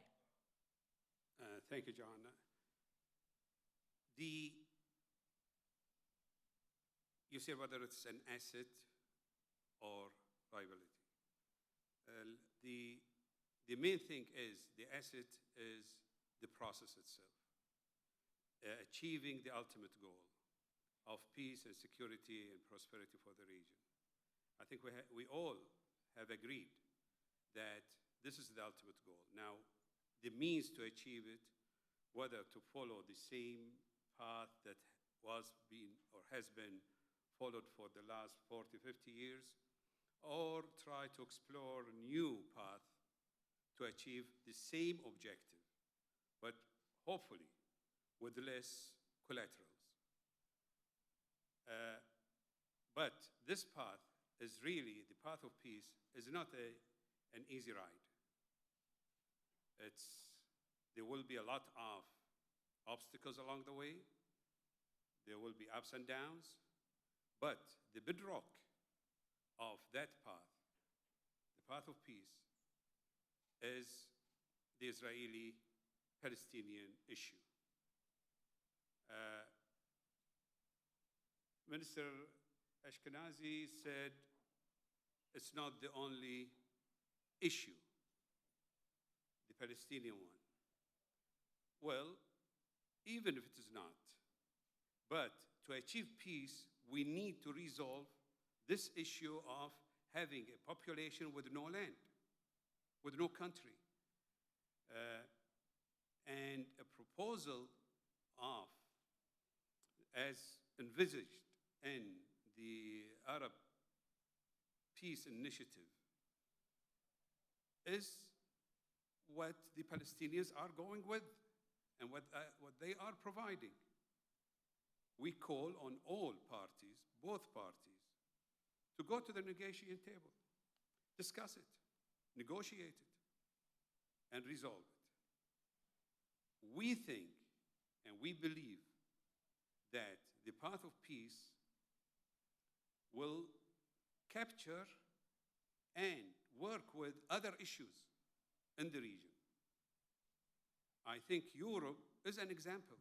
Thank you, John. You say whether it's an asset or liability. The main thing is the asset is the process itself. Achieving the ultimate goal of peace and security and prosperity for the region. I think we all have agreed that this is the ultimate goal. Now, the means to achieve it, whether to follow the same path that was being or has been followed for the last 40, 50 years, or try to explore a new path to achieve the same objective, but hopefully with less collaterals. But this path is really the path of peace is not an easy ride. There will be a lot of obstacles along the way. There will be ups and downs. But the bedrock of that path, the path of peace, is the Israeli-Palestinian issue. Minister Ashkenazi said it's not the only issue, the Palestinian one. Well, even if it is not, but to achieve peace, we need to resolve this issue of having a population with no land, with no country. And a proposal of, as envisaged in the Arab Peace Initiative, is what the Palestinians are going with and what they are providing. We call on all parties, both parties, to go to the negotiating table, discuss it, negotiate it, and resolve it. We think and we believe that the path of peace will capture and work with other issues in the region. I think Europe is an example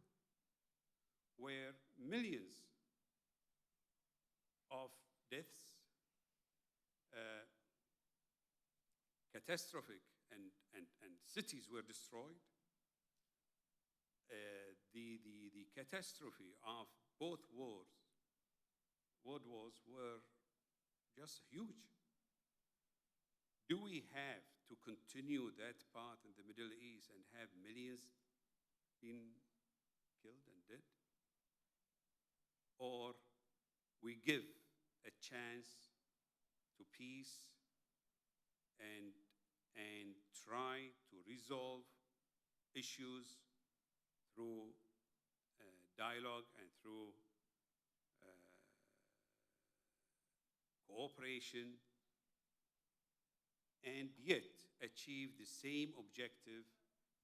where millions of deaths, catastrophic, and cities were destroyed. The catastrophe of both world wars were just huge. Do we have to continue that path in the Middle East and have millions being killed and dead? Or we give a chance to peace and try to resolve issues through dialogue and through cooperation, and yet achieve the same objective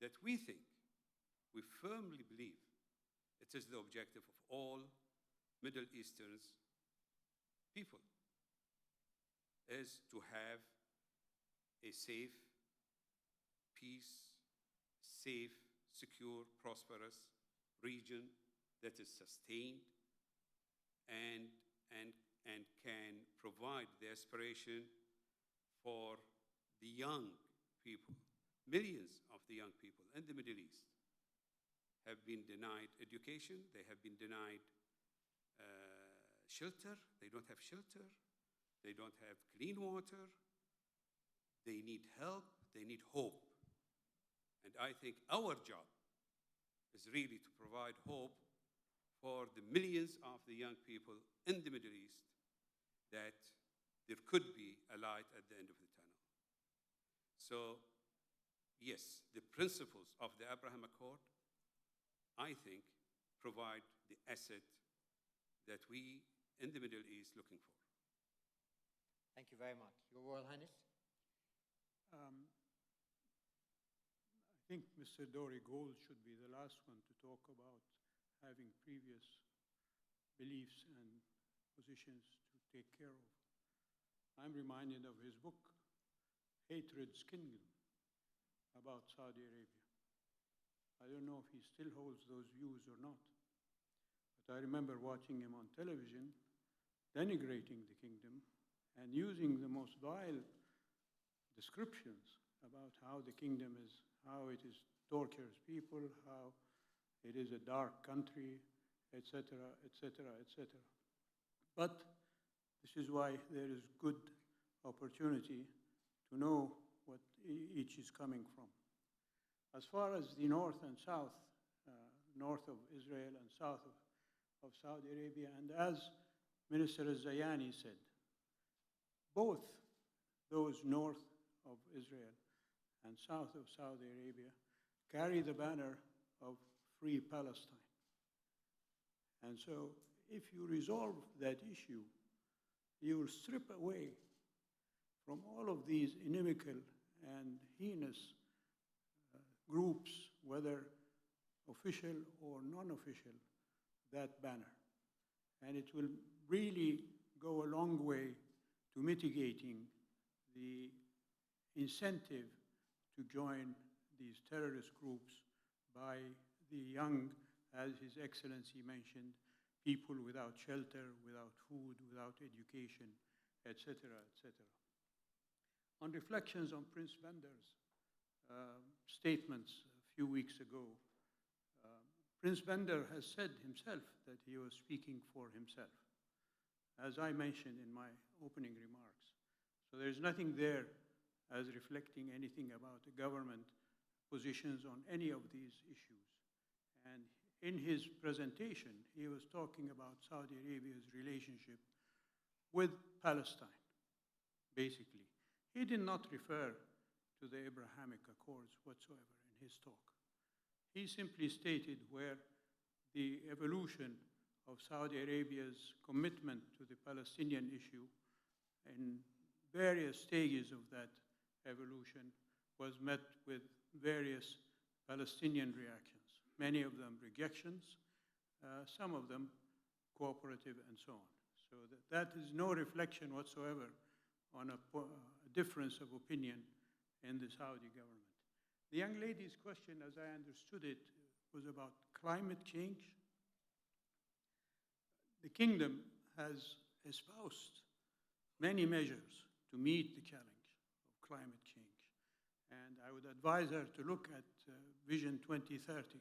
that we think, we firmly believe it is the objective of all Middle Eastern people, is to have a safe, peace, safe, secure, prosperous region that is sustained and can provide the aspiration for the young people. Millions of the young people in the Middle East have been denied education, they have been denied shelter, they don't have shelter, they don't have clean water, they need help, they need hope. And I think our job is really to provide hope for the millions of the young people in the Middle East that there could be a light at the end of the tunnel. So, yes, the principles of the Abraham Accord, I think, provide the asset that we in the Middle East looking for. Thank you very much. Your Royal Highness. I think Mr. Dori Gold should be the last one to talk about having previous beliefs and positions to take care of. I'm reminded of his book, Hatred's Kingdom, about Saudi Arabia. I don't know if he still holds those views or not, but I remember watching him on television, denigrating the kingdom and using the most vile descriptions about how the kingdom is, how it is tortures people, how it is a dark country, etc., etc., etc. But this is why there is good opportunity to know what each is coming from. As far as the north and south, north of Israel and south of Saudi Arabia, and as Minister Zayani said, both those north of Israel and south of Saudi Arabia carry the banner of free Palestine. And so if you resolve that issue, you will strip away from all of these inimical and heinous groups, whether official or non-official, that banner. And it will really go a long way to mitigating the incentive to join these terrorist groups by the young, as His Excellency mentioned, people without shelter, without food, without education, etc., etc. On reflections on Prince Bandar's statements a few weeks ago, Prince Bandar has said himself that he was speaking for himself, as I mentioned in my opening remarks. So there's nothing there as reflecting anything about the government positions on any of these issues. And in his presentation, he was talking about Saudi Arabia's relationship with Palestine, basically. He did not refer to the Abrahamic Accords whatsoever in his talk. He simply stated where the evolution of Saudi Arabia's commitment to the Palestinian issue in various stages of that evolution was met with various Palestinian reactions, many of them rejections, some of them cooperative, and so on. So that is no reflection whatsoever on a difference of opinion in the Saudi government. The young lady's question, as I understood it, was about climate change. The kingdom has espoused many measures to meet the challenge of climate change. And I would advise her to look at Vision 2030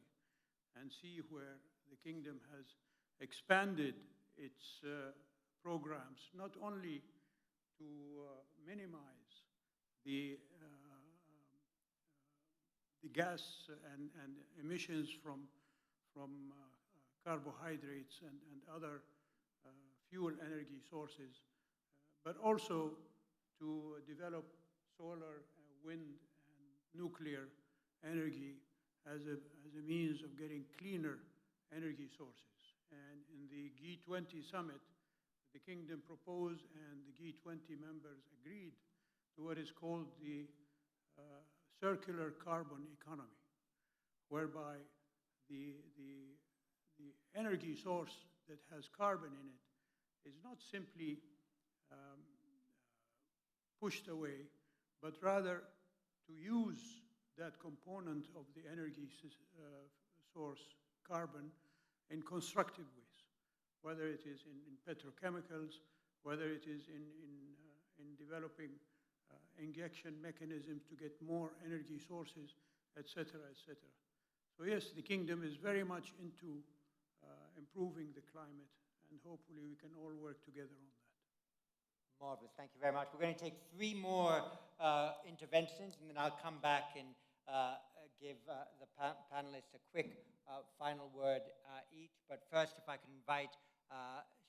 and see where the kingdom has expanded its programs, not only to minimize the gas and emissions from carbohydrates and other fuel energy sources, but also to develop solar, wind, and nuclear energy as a means of getting cleaner energy sources. And in the G20 summit, the kingdom proposed and the G20 members agreed to what is called the circular carbon economy, whereby the energy source that has carbon in it is not simply pushed away, but rather to use that component of the energy source, carbon, in constructive ways, whether it is in petrochemicals, whether it is in developing injection mechanisms to get more energy sources, etc., etc. So yes, the kingdom is very much into improving the climate, and hopefully we can all work together on that. Marvelous. Thank you very much. We're going to take 3 more interventions, and then I'll come back and give the panelists a quick final word each. But first, if I can invite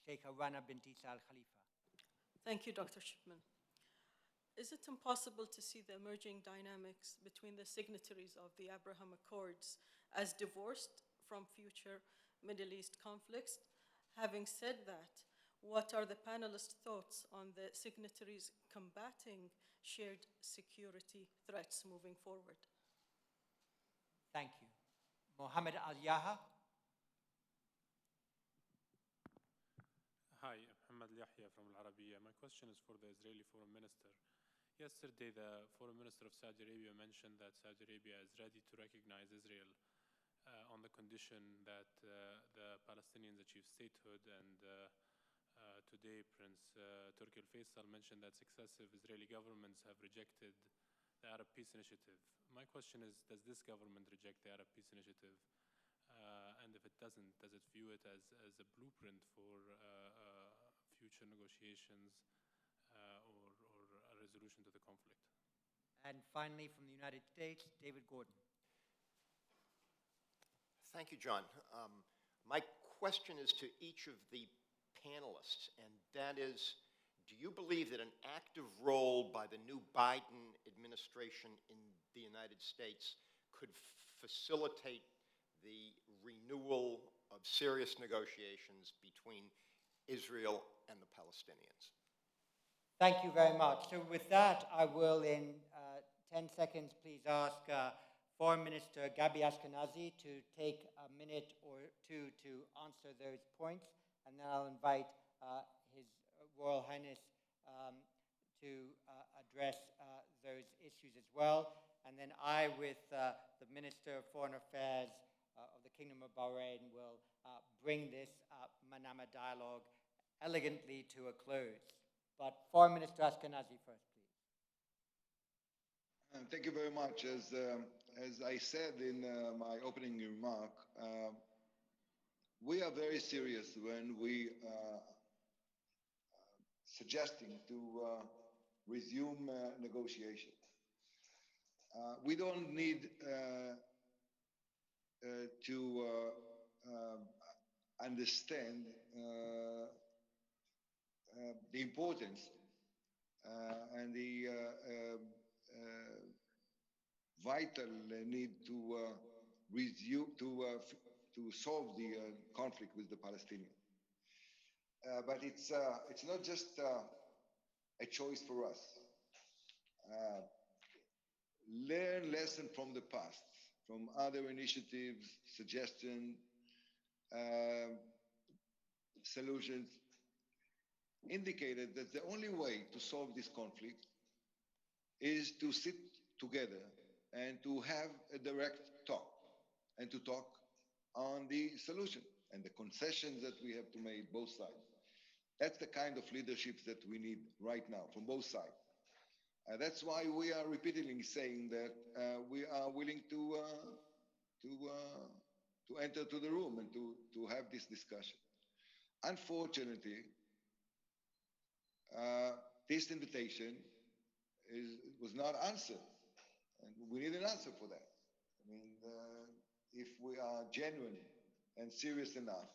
Sheikha Rana bint Isa Al Khalifa. Thank you, Dr. Shipman. Is it impossible to see the emerging dynamics between the signatories of the Abraham Accords as divorced from future Middle East conflicts? Having said that, what are the panelists' thoughts on the signatories combating shared security threats moving forward? Thank you. Mohammed Al-Yaha. Hi, Mohammed Al-Yahya from Al-Arabiya. My question is for the Israeli Foreign Minister. Yesterday, the Foreign Minister of Saudi Arabia mentioned that Saudi Arabia is ready to recognize Israel on the condition that the Palestinians achieve statehood, and today Prince Turki Faisal mentioned that successive Israeli governments have rejected the Arab Peace Initiative. My question is, does this government reject the Arab Peace Initiative? And if it doesn't, does it view it as a blueprint for future negotiations or a resolution to the conflict? And finally, from the United States, David Gordon. Thank you, John. My question is to each of the panelists, and that is, do you believe that an active role by the new Biden administration in the United States could facilitate the renewal of serious negotiations between Israel and the Palestinians? Thank you very much. So with that, I will, in 10 seconds, please ask Foreign Minister Gabi Ashkenazi to take a minute or two to answer those points, and then I'll invite His Royal Highness to address those issues as well. And then I, with the Minister of Foreign Affairs of the Kingdom of Bahrain, will bring this Manama dialogue elegantly to a close. But Foreign Minister Ashkenazi first, please. Thank you very much. As I said in my opening remark, we are very serious when we suggesting to resume negotiations. We don't need to understand the importance and the vital need to resume to solve the conflict with the Palestinians. But it's not just a choice for us. Learn lessons from the past, from other initiatives, suggestions, solutions, indicated that the only way to solve this conflict is to sit together and to have a direct talk and to talk on the solution and the concessions that we have to make both sides. That's the kind of leadership that we need right now from both sides. That's why we are repeatedly saying that we are willing to enter to the room and to have this discussion. Unfortunately, this invitation was not answered, and we need an answer for that. I mean, if we are genuine and serious enough,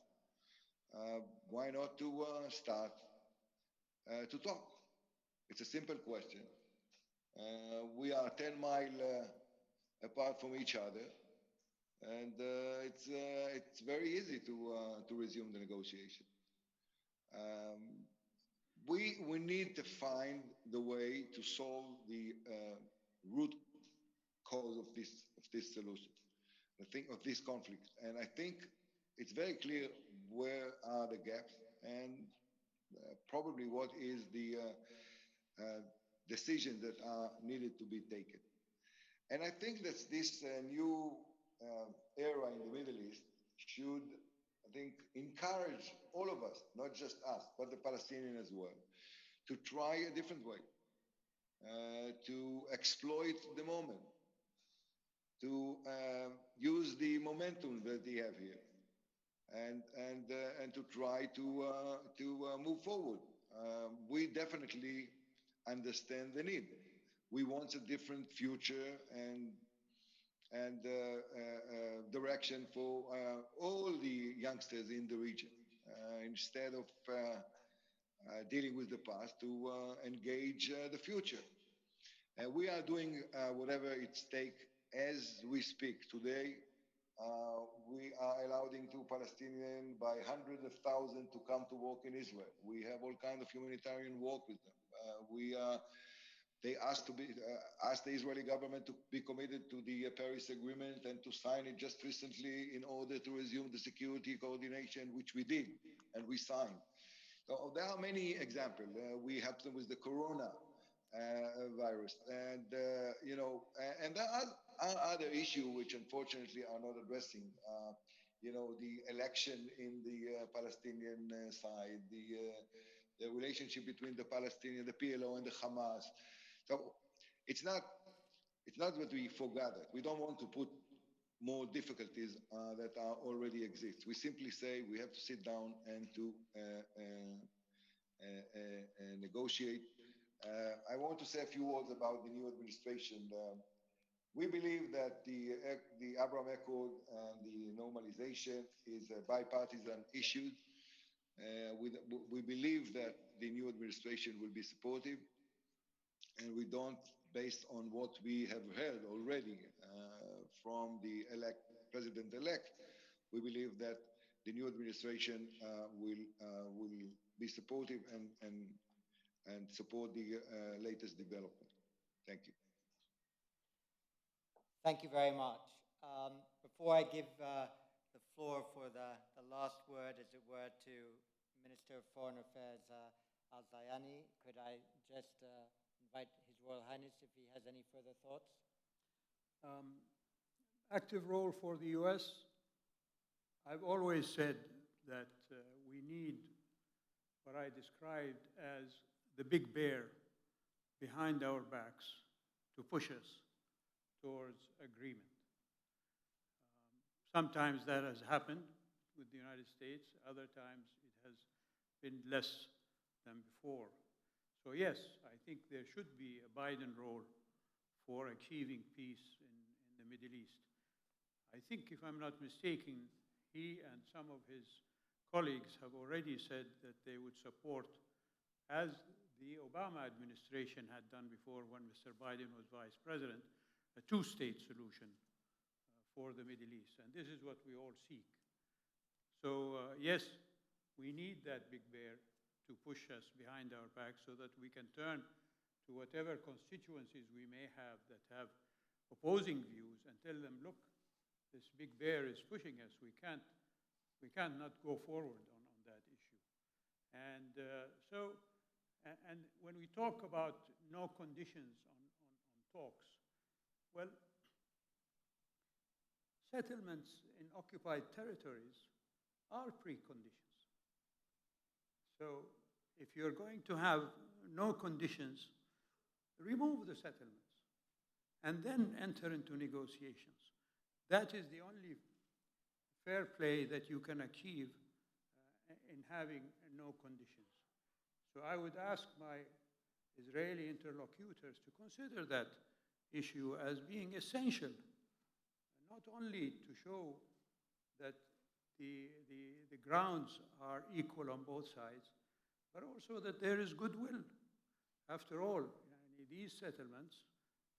why not to start to talk? It's a simple question. We are 10 miles apart from each other, and it's very easy to resume the negotiation. We need to find the way to solve the root cause of this solution, of this conflict. And I think it's very clear where are the gaps and probably what is the decisions that are needed to be taken. And I think that this new era in the Middle East should, I think, encourage all of us, not just us, but the Palestinians as well, to try a different way, to exploit the moment, to use the momentum that they have here, and to try to move forward. We definitely understand the need. We want a different future and direction for all the youngsters in the region, instead of dealing with the past, to engage the future. We are doing whatever it takes as we speak. Today, we are allowing to Palestinians by hundreds of thousands to come to work in Israel. We have all kinds of humanitarian work with them. They asked the Israeli government to be committed to the Paris Agreement and to sign it just recently in order to resume the security coordination, which we did, and we signed. So there are many examples. We helped them with the corona virus, and and there are other issues which unfortunately are not addressing. The election in the Palestinian side, the relationship between the Palestinian, the PLO, and the Hamas. So it's not that we forgot that. We don't want to put more difficulties that are already exist. We simply say we have to sit down and to negotiate. I want to say a few words about the new administration. We believe that the Abraham Accord and the normalization is a bipartisan issue. We believe that the new administration will be supportive, and we don't, based on what we have heard already from the president-elect, we believe that the new administration will be supportive and and support the latest development. Thank you. Thank you very much. Before I give the floor for the last word, as it were, to Minister of Foreign Affairs Zayani, could I just invite His Royal Highness if he has any further thoughts? Active role for the U.S. I've always said that we need what I described as the big bear behind our backs to push us towards agreement. Sometimes that has happened with the United States, other times it has been less than before. So yes, I think there should be a Biden role for achieving peace in the Middle East. I think, if I'm not mistaken, he and some of his colleagues have already said that they would support, as the Obama administration had done before when Mr. Biden was vice president, a two-state solution for the Middle East. And this is what we all seek. So yes, we need that big bear to push us behind our back so that we can turn to whatever constituencies we may have that have opposing views and tell them, look, this big bear is pushing us. We can't not go forward on that issue. And and when we talk about no conditions on talks, well, settlements in occupied territories are preconditions. So if you're going to have no conditions, remove the settlements and then enter into negotiations. That is the only fair play that you can achieve in having no conditions. So I would ask my Israeli interlocutors to consider that issue as being essential, not only to show that the grounds are equal on both sides, but also that there is goodwill. After all, these settlements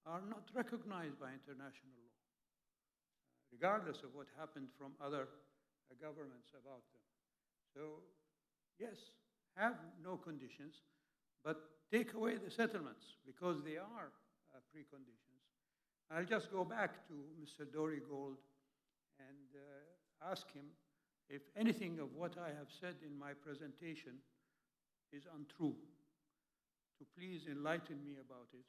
are not recognized by international law, regardless of what happened from other governments about them. So, yes, have no conditions, but take away the settlements, because they are preconditions. I'll just go back to Mr. Dorigold and ask him if anything of what I have said in my presentation is untrue, to please enlighten me about it,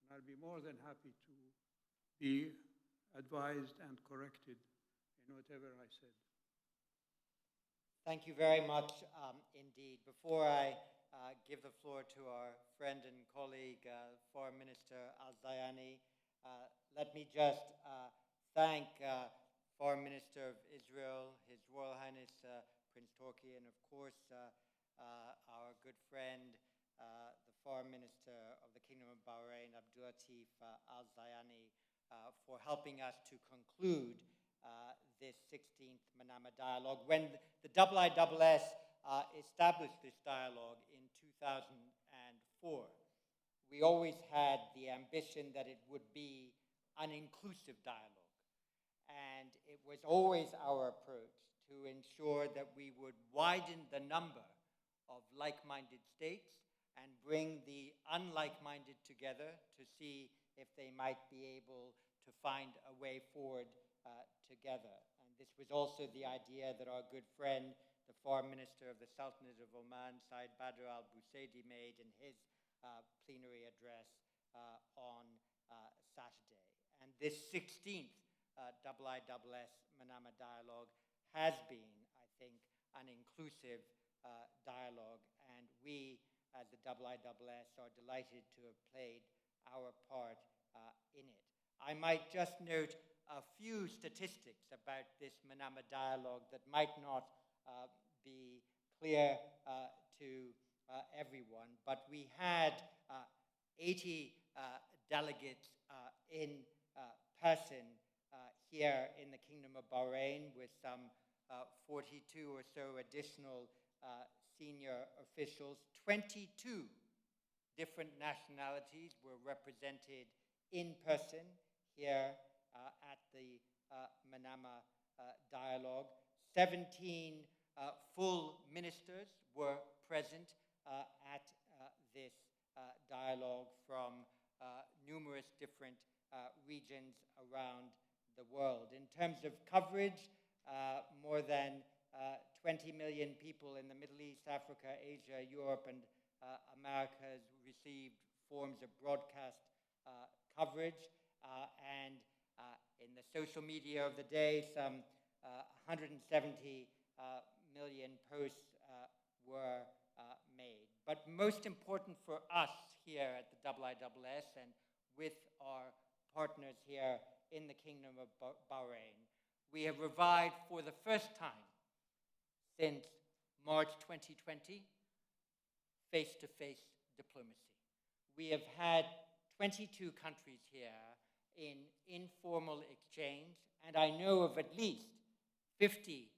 and I'll be more than happy to be advised and corrected in whatever I said. Thank you very much indeed. Before I give the floor to our friend and colleague, Foreign Minister Zayani, let me just thank Foreign Minister of Israel, His Royal Highness Prince Turki, and of course our good friend, the Foreign Minister of the Kingdom of Bahrain, Abdullatif Zayani, for helping us to conclude this 16th Manama dialogue. When the IISS established this dialogue in 2004, we always had the ambition that it would be an inclusive dialogue. And it was always our approach to ensure that we would widen the number of like-minded states and bring the unlike-minded together to see if they might be able to find a way forward together. And this was also the idea that our good friend, the Foreign Minister of the Sultanate of Oman, Said Badr al-Busaidi, made in his plenary address on Saturday. And this 16th IISS Manama dialogue has been, I think, an inclusive dialogue, and we, as the IISS, are delighted to have played our part in it. I might just note a few statistics about this Manama dialogue that might not be clear to everyone, but we had 80 delegates in person here in the Kingdom of Bahrain, with some 42 or so additional senior officials. 22 different nationalities were represented in person here at the Manama dialogue. 17 full ministers were present at this dialogue from numerous different regions around the world. In terms of coverage, more than 20 million people in the Middle East, Africa, Asia, Europe, and Americas received forms of broadcast coverage. And in the social media of the day, some 170 million posts were made. But most important for us here at the IISS and with our partners here in the Kingdom of Bahrain, we have revived for the first time since March 2020 face-to-face diplomacy. We have had 22 countries here in informal exchange, and I know of at least 50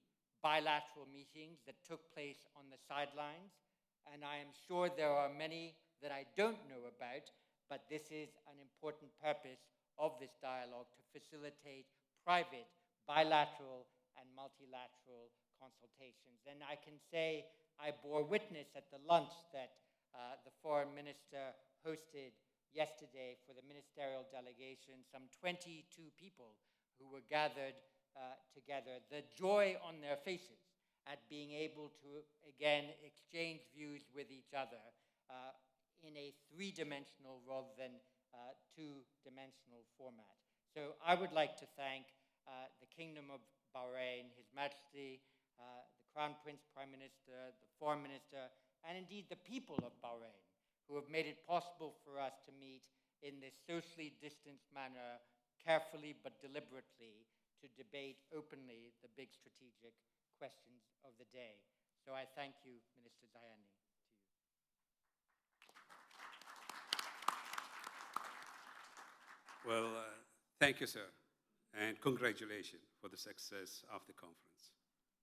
bilateral meetings that took place on the sidelines, and I am sure there are many that I don't know about, but this is an important purpose of this dialogue, to facilitate private, bilateral, and multilateral consultations. And I can say I bore witness at the lunch that the foreign minister hosted yesterday for the ministerial delegation, some 22 people who were gathered together, the joy on their faces at being able to, again, exchange views with each other in a three-dimensional rather than two-dimensional format. So I would like to thank the Kingdom of Bahrain, His Majesty, the Crown Prince, Prime Minister, the Foreign Minister, and indeed the people of Bahrain, who have made it possible for us to meet in this socially distanced manner, carefully but deliberately, to debate openly the big strategic questions of the day. So I thank you, Minister Zayani. Well, thank you, sir, and congratulations for the success of the conference,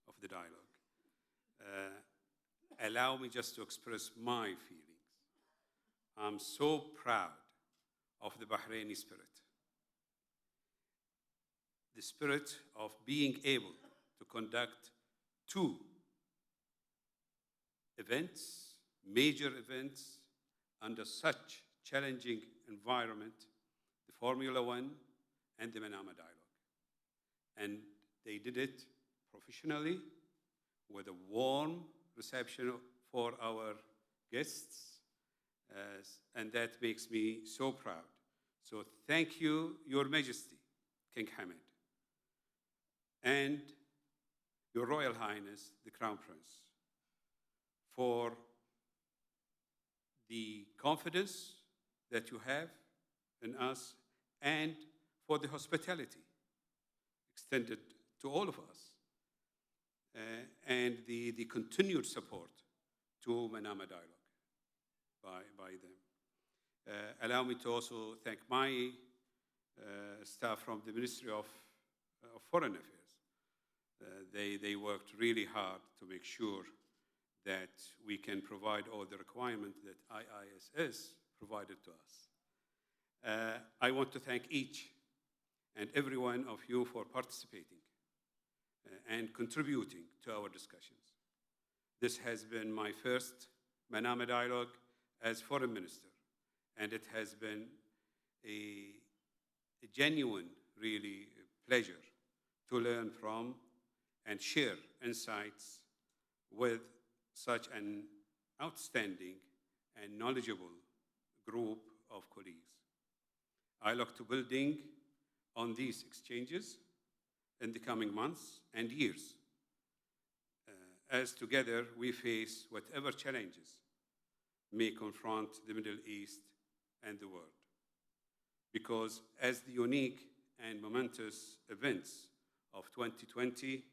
of the dialogue. Allow me just to express my feelings. I'm so proud of the Bahraini spirit. The spirit of being able to conduct two events, major events, under such challenging environment, the Formula One and the Manama Dialogue. And they did it professionally, with a warm reception for our guests, and that makes me so proud. So thank you, Your Majesty, King Hamad, and Your Royal Highness, the Crown Prince, for the confidence that you have in us and for the hospitality extended to all of us, and the continued support to Manama Dialogue by them. Allow me to also thank my staff from the Ministry of Foreign Affairs. They worked really hard to make sure that we can provide all the requirements that IISS provided to us. I want to thank each and every one of you for participating and contributing to our discussions. This has been my first Manama Dialogue as Foreign Minister, and it has been a genuine, really, pleasure to learn from and share insights with such an outstanding and knowledgeable group of colleagues. I look to building on these exchanges in the coming months and years, as together we face whatever challenges may confront the Middle East and the world. Because as the unique and momentous events of 2020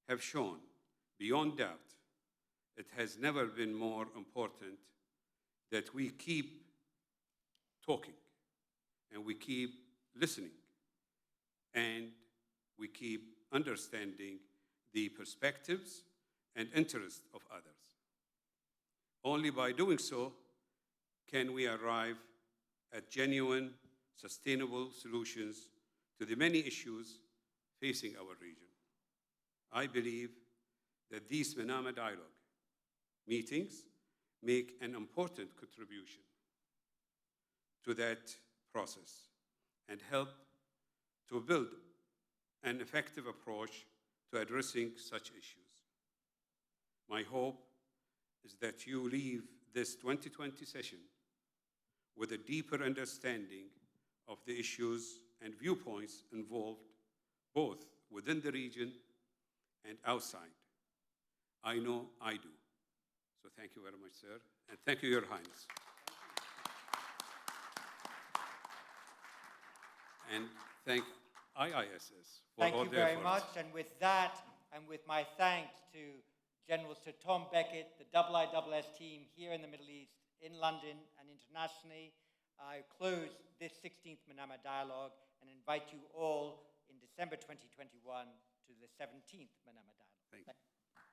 have shown, beyond doubt, it has never been more important that we keep talking and we keep listening and we keep understanding the perspectives and interests of others. Only by doing so can we arrive at genuine, sustainable solutions to the many issues facing our region. I believe that these Manama Dialogue meetings make an important contribution to that process and help to build an effective approach to addressing such issues. My hope is that you leave this 2020 session with a deeper understanding of the issues and viewpoints involved both within the region and outside. I know I do. So thank you very much, sir, and thank you, Your Highness. And thank IISS for Thank all you their very efforts. much. And with that, and with my thanks to General Sir Tom Beckett, the IISS team here in the Middle East, in London and internationally, I close this 16th Manama Dialogue and invite you all in December 2021 to the 17th Manama Dialogue. Thank you.